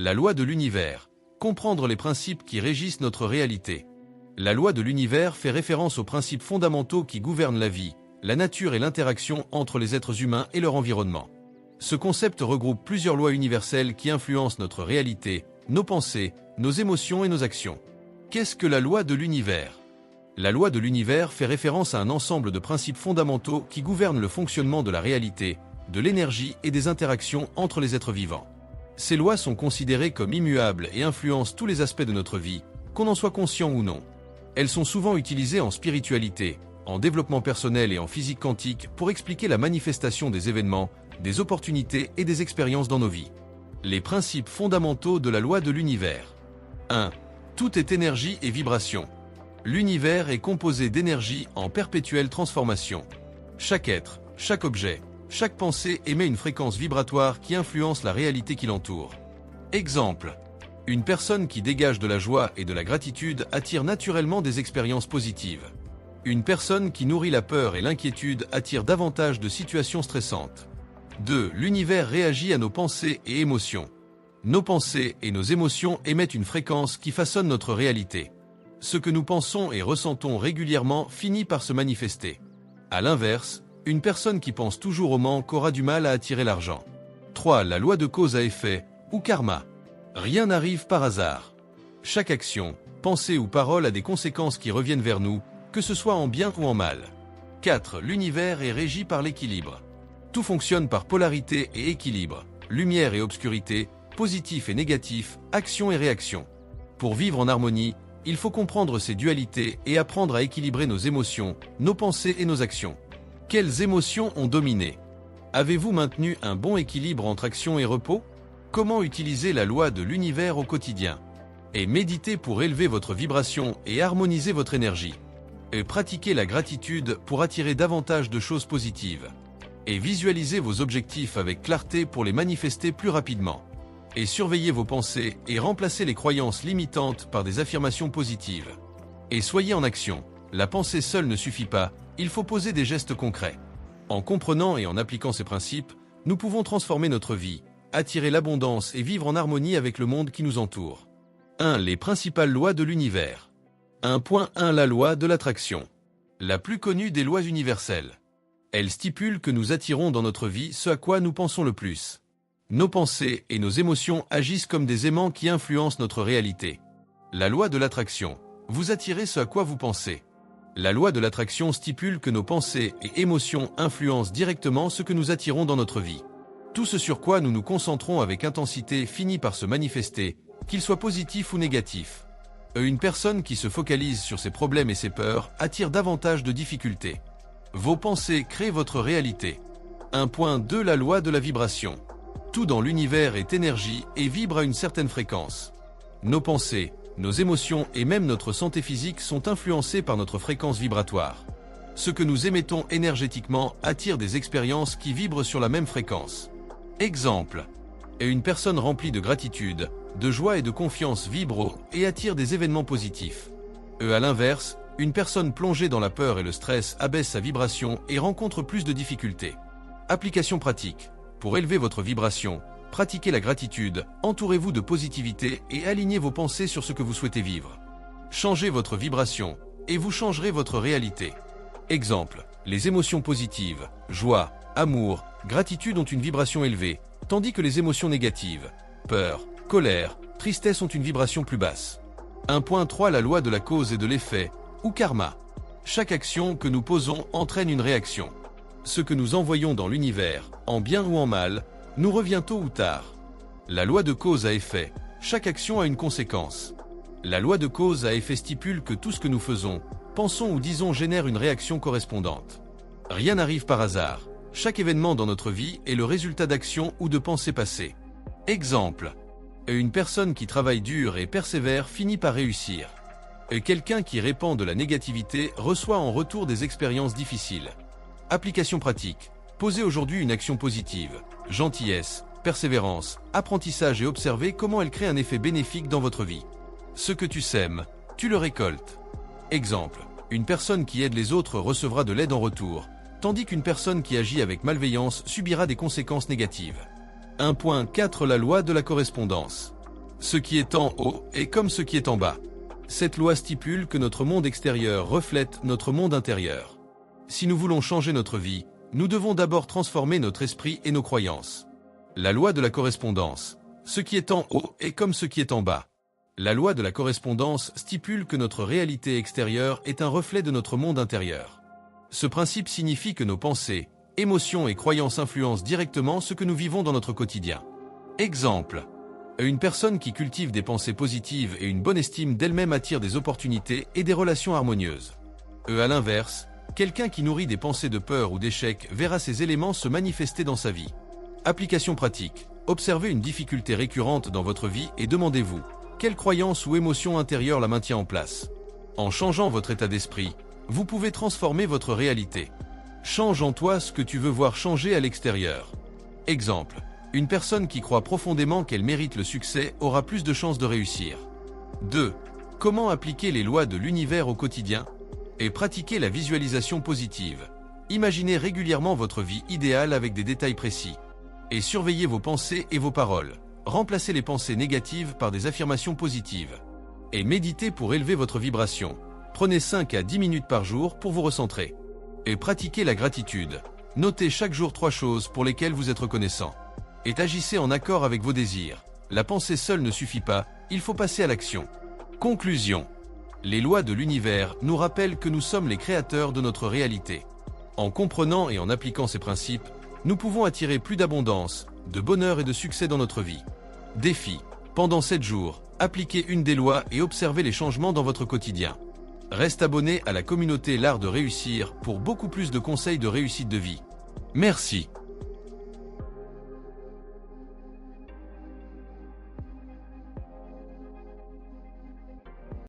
La loi de l'univers. Comprendre les principes qui régissent notre réalité. La loi de l'univers fait référence aux principes fondamentaux qui gouvernent la vie, la nature et l'interaction entre les êtres humains et leur environnement. Ce concept regroupe plusieurs lois universelles qui influencent notre réalité, nos pensées, nos émotions et nos actions. Qu'est-ce que la loi de l'univers ? La loi de l'univers fait référence à un ensemble de principes fondamentaux qui gouvernent le fonctionnement de la réalité, de l'énergie et des interactions entre les êtres vivants. Ces lois sont considérées comme immuables et influencent tous les aspects de notre vie, qu'on en soit conscient ou non. Elles sont souvent utilisées en spiritualité, en développement personnel et en physique quantique pour expliquer la manifestation des événements, des opportunités et des expériences dans nos vies. Les principes fondamentaux de la loi de l'univers. 1. Tout est énergie et vibration. L'univers est composé d'énergie en perpétuelle transformation. Chaque être, chaque objet, chaque pensée émet une fréquence vibratoire qui influence la réalité qui l'entoure. Exemple. Une personne qui dégage de la joie et de la gratitude attire naturellement des expériences positives. Une personne qui nourrit la peur et l'inquiétude attire davantage de situations stressantes. 2. L'univers réagit à nos pensées et émotions. Nos pensées et nos émotions émettent une fréquence qui façonne notre réalité. Ce que nous pensons et ressentons régulièrement finit par se manifester. À l'inverse, une personne qui pense toujours au manque aura du mal à attirer l'argent. 3. La loi de cause à effet, ou karma. Rien n'arrive par hasard. Chaque action, pensée ou parole a des conséquences qui reviennent vers nous, que ce soit en bien ou en mal. 4. L'univers est régi par l'équilibre. Tout fonctionne par polarité et équilibre, lumière et obscurité, positif et négatif, action et réaction. Pour vivre en harmonie, il faut comprendre ces dualités et apprendre à équilibrer nos émotions, nos pensées et nos actions. Quelles émotions ont dominé ? Avez-vous maintenu un bon équilibre entre action et repos ? Comment utiliser la loi de l'univers au quotidien ? Et méditez pour élever votre vibration et harmoniser votre énergie. Et pratiquez la gratitude pour attirer davantage de choses positives. Et visualisez vos objectifs avec clarté pour les manifester plus rapidement. Et surveillez vos pensées et remplacez les croyances limitantes par des affirmations positives. Et soyez en action. La pensée seule ne suffit pas, il faut poser des gestes concrets. En comprenant et en appliquant ces principes, nous pouvons transformer notre vie, attirer l'abondance et vivre en harmonie avec le monde qui nous entoure. 1. Les principales lois de l'univers. 1.1 La loi de l'attraction. La plus connue des lois universelles. Elle stipule que nous attirons dans notre vie ce à quoi nous pensons le plus. Nos pensées et nos émotions agissent comme des aimants qui influencent notre réalité. La loi de l'attraction. Vous attirez ce à quoi vous pensez. La loi de l'attraction stipule que nos pensées et émotions influencent directement ce que nous attirons dans notre vie. Tout ce sur quoi nous nous concentrons avec intensité finit par se manifester, qu'il soit positif ou négatif. Une personne qui se focalise sur ses problèmes et ses peurs attire davantage de difficultés. Vos pensées créent votre réalité. 1.2 La loi de la vibration. Tout dans l'univers est énergie et vibre à une certaine fréquence. Nos pensées, nos émotions et même notre santé physique sont influencées par notre fréquence vibratoire. Ce que nous émettons énergétiquement attire des expériences qui vibrent sur la même fréquence. Exemple. Une personne remplie de gratitude, de joie et de confiance vibre et attire des événements positifs. À l'inverse, une personne plongée dans la peur et le stress abaisse sa vibration et rencontre plus de difficultés. Application pratique. Pour élever votre vibration, pratiquez la gratitude, entourez-vous de positivité et alignez vos pensées sur ce que vous souhaitez vivre. Changez votre vibration et vous changerez votre réalité. Exemple. Les émotions positives, joie, amour, gratitude ont une vibration élevée, tandis que les émotions négatives, peur, colère, tristesse ont une vibration plus basse. 1.3 La loi de la cause et de l'effet, ou karma. Chaque action que nous posons entraîne une réaction. Ce que nous envoyons dans l'univers, en bien ou en mal, nous revient tôt ou tard. La loi de cause à effet. Chaque action a une conséquence. La loi de cause à effet stipule que tout ce que nous faisons, pensons ou disons génère une réaction correspondante. Rien n'arrive par hasard. Chaque événement dans notre vie est le résultat d'actions ou de pensées passées. Exemple. Une personne qui travaille dur et persévère finit par réussir. Quelqu'un qui répand de la négativité reçoit en retour des expériences difficiles. Application pratique. Posez aujourd'hui une action positive. Gentillesse, persévérance, apprentissage et observez comment elle crée un effet bénéfique dans votre vie. Ce que tu sèmes, tu le récoltes. Exemple. Une personne qui aide les autres recevra de l'aide en retour, tandis qu'une personne qui agit avec malveillance subira des conséquences négatives. 1.4 La loi de la correspondance. Ce qui est en haut est comme ce qui est en bas. Cette loi stipule que notre monde extérieur reflète notre monde intérieur. Si nous voulons changer notre vie, nous devons d'abord transformer notre esprit et nos croyances. La loi de la correspondance. Ce qui est en haut est comme ce qui est en bas. La loi de la correspondance stipule que notre réalité extérieure est un reflet de notre monde intérieur. Ce principe signifie que nos pensées, émotions et croyances influencent directement ce que nous vivons dans notre quotidien. Exemple. Une personne qui cultive des pensées positives et une bonne estime d'elle-même attire des opportunités et des relations harmonieuses. À l'inverse, quelqu'un qui nourrit des pensées de peur ou d'échec verra ces éléments se manifester dans sa vie. Application pratique. Observez une difficulté récurrente dans votre vie et demandez-vous, quelle croyance ou émotion intérieure la maintient en place? En changeant votre état d'esprit, vous pouvez transformer votre réalité. Change en toi ce que tu veux voir changer à l'extérieur. Exemple. Une personne qui croit profondément qu'elle mérite le succès aura plus de chances de réussir. 2. Comment appliquer les lois de l'univers au quotidien? Et pratiquer la visualisation positive. Imaginez régulièrement votre vie idéale avec des détails précis. Et surveillez vos pensées et vos paroles. Remplacez les pensées négatives par des affirmations positives. Et méditez pour élever votre vibration. Prenez 5 à 10 minutes par jour pour vous recentrer. Et pratiquez la gratitude. Notez chaque jour 3 choses pour lesquelles vous êtes reconnaissant. Et agissez en accord avec vos désirs. La pensée seule ne suffit pas, il faut passer à l'action. Conclusion. Les lois de l'univers nous rappellent que nous sommes les créateurs de notre réalité. En comprenant et en appliquant ces principes, nous pouvons attirer plus d'abondance, de bonheur et de succès dans notre vie. Défi. Pendant 7 jours, appliquez une des lois et observez les changements dans votre quotidien. Reste abonné à la communauté L'Art de Réussir pour beaucoup plus de conseils de réussite de vie. Merci.